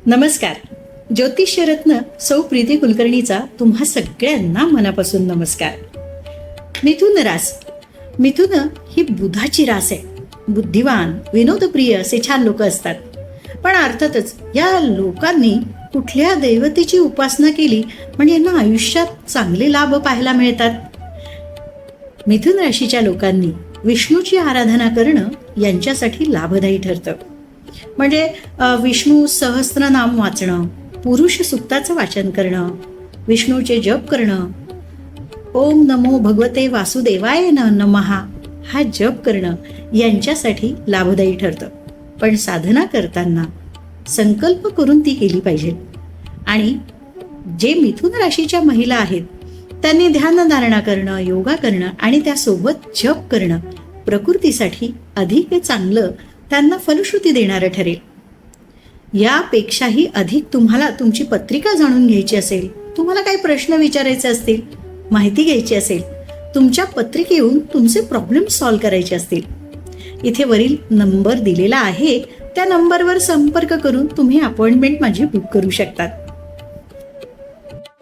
नमस्कार. ज्योतिष्यरत्न सौ प्रीती कुलकर्णीचा तुम्हा सगळ्यांना मनापासून नमस्कार. मिथुन रास. मिथुन ही बुधाची रास आहे. बुद्धिवान, विनोदप्रिय असे छान लोक असतात. पण अर्थातच या लोकांनी कुठल्या दैवतेची उपासना केली म्हणजे यांना आयुष्यात चांगले लाभ पाहायला मिळतात. मिथुन राशीच्या लोकांनी विष्णूची आराधना करणं यांच्यासाठी लाभदायी ठरतं. म्हणजे विष्णू सहस्त्रनाम वाचणं, पुरुष सुक्ताचं वाचन करणं, विष्णूचे जप करणं, ओम नमो भगवते वासुदेवाय नमहा हा जप करणं यांच्यासाठी लाभदायी ठरतं. पण साधना करताना संकल्प करून ती केली पाहिजे. आणि जे मिथुन राशीच्या महिला आहेत त्यांनी ध्यानधारणा करणं, योगा करणं आणि त्यासोबत जप करणं प्रकृतीसाठी अधिक चांगलं, त्यांना फलश्रुती देणारं ठरेल. यापेक्षाही अधिक तुम्हाला तुमची पत्रिका जाणून घ्यायची असेल, तुम्हाला काही प्रश्न विचारायचे असतील, माहिती घ्यायची असेल, तुमच्या पत्रिकेहून तुमचे प्रॉब्लेम सॉल्व्ह करायचे असतील, इथे वरील नंबर दिलेला आहे त्या नंबरवर संपर्क करून तुम्ही अपॉइंटमेंट माझी बुक करू शकतात.